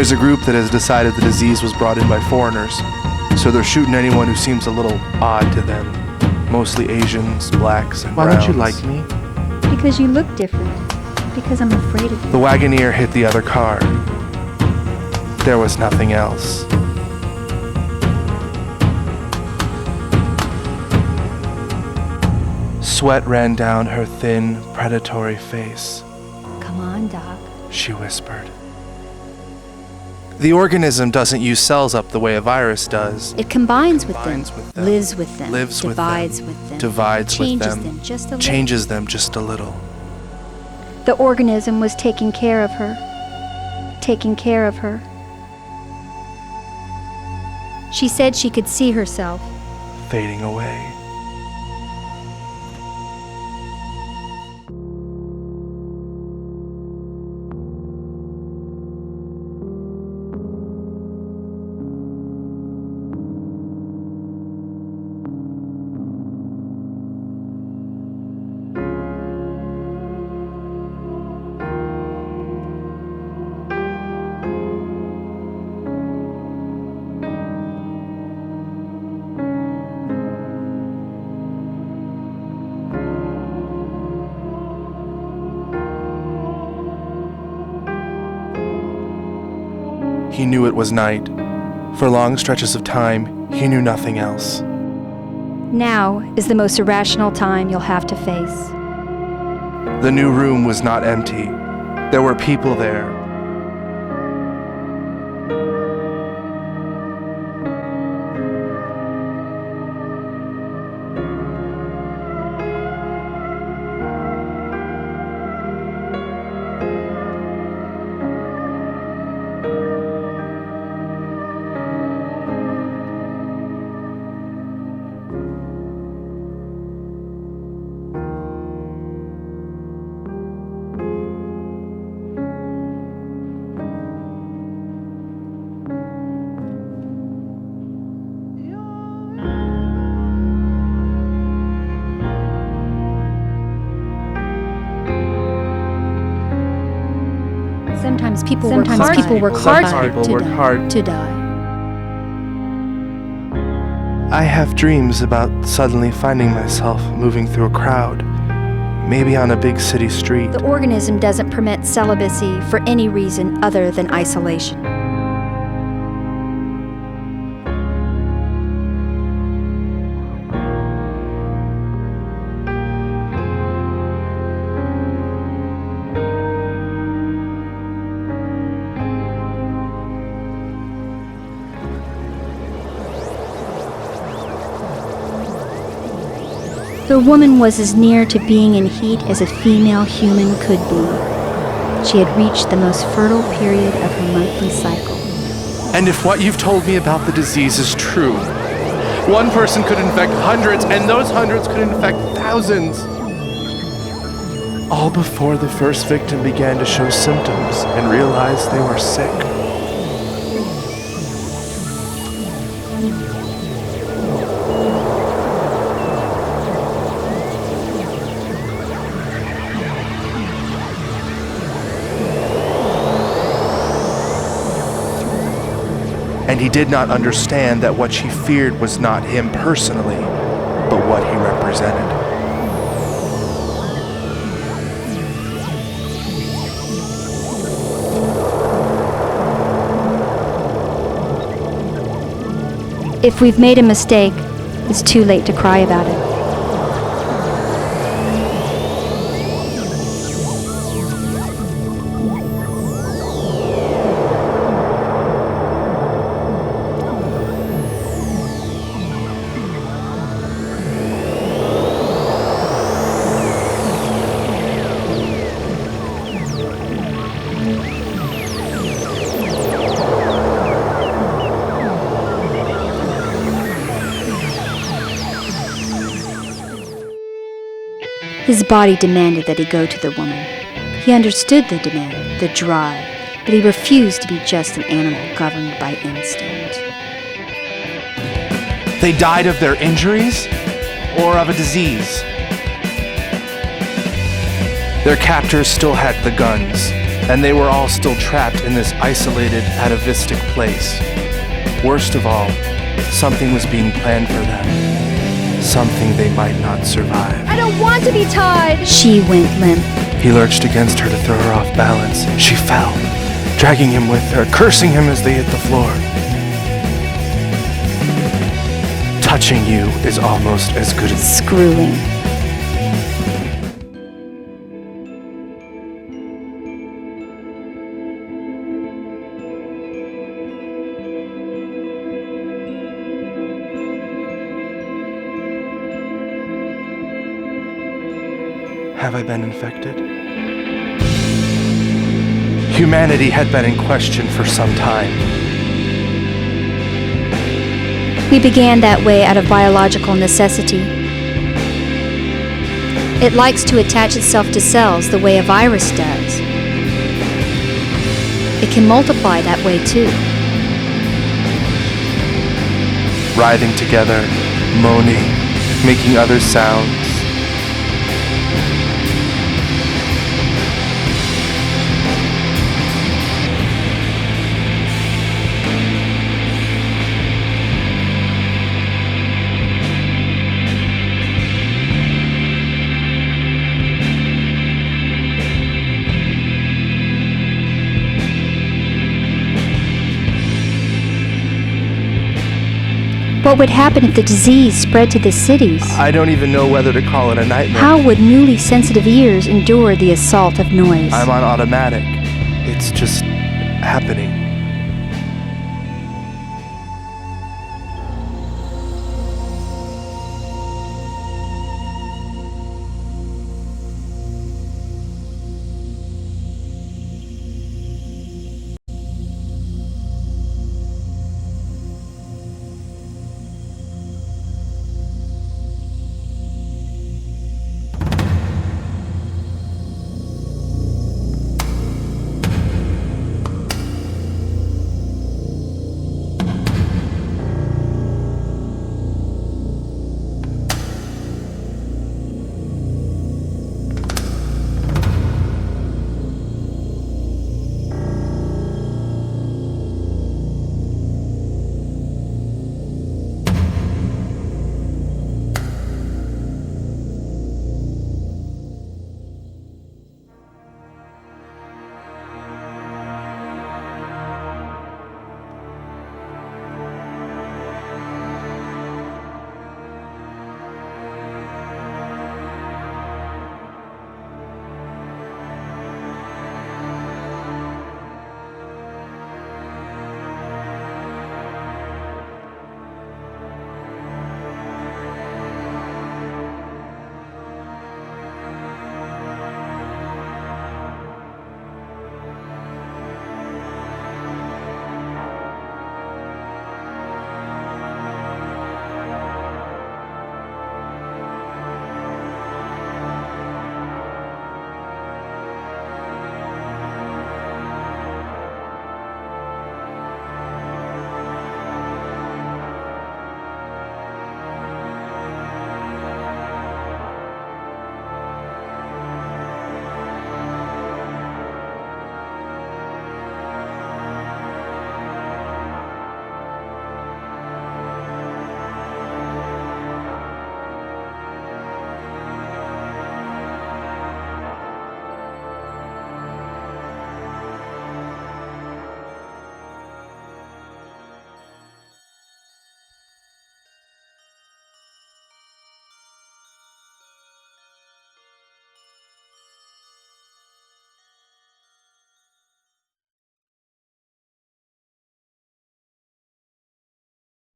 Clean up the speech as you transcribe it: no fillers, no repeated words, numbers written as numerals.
There's a group that has decided the disease was brought in by foreigners, so they're shooting anyone who seems a little odd to them. Mostly Asians, blacks, and Why browns. don't you like me? Because you look different. Because I'm afraid of you. The Wagoneer hit the other car. There was nothing else. Sweat ran down her thin, predatory face. Come on, Doc. She whispered. The organism doesn't use cells up the way a virus does. It combines with them, with them, lives with them, lives with divides them, with them, divides with changes them, them just a little. changes them just a little. The organism was taking care of her. Taking care of her. She said she could see herself. Fading away. He knew it was night. For long stretches of time, he knew nothing else. Now is the most irrational time you'll have to face. The new room was not empty. There were people there. Sometimes people work hard to die. I have dreams about suddenly finding myself moving through a crowd, maybe on a big city street. The organism doesn't permit celibacy for any reason other than isolation. The woman was as near to being in heat as a female human could be. She had reached the most fertile period of her monthly cycle. And if what you've told me about the disease is true, one person could infect hundreds, and those hundreds could infect thousands. All before the first victim began to show symptoms and realized they were sick. And he did not understand that what she feared was not him personally, but what he represented. If we've made a mistake, it's too late to cry about it. His body demanded that he go to the woman. He understood the demand, the drive, but he refused to be just an animal governed by instinct. They died of their injuries or of a disease. Their captors still had the guns. And they were all still trapped in this isolated, atavistic place. Worst of all, something was being planned for them. Something they might not survive. I don't want to be tied! She went limp. He lurched against her to throw her off balance. She fell, dragging him with her, cursing him as they hit the floor. Touching you is almost as good as Screwing. Have I been infected? Humanity had been in question for some time. We began that way out of biological necessity. It likes to attach itself to cells the way a virus does. It can multiply that way too. Writhing together, moaning, making other sounds. What would happen if the disease spread to the cities? I don't even know whether to call it a nightmare. How would newly sensitive ears endure the assault of noise? I'm on automatic. It's just happening.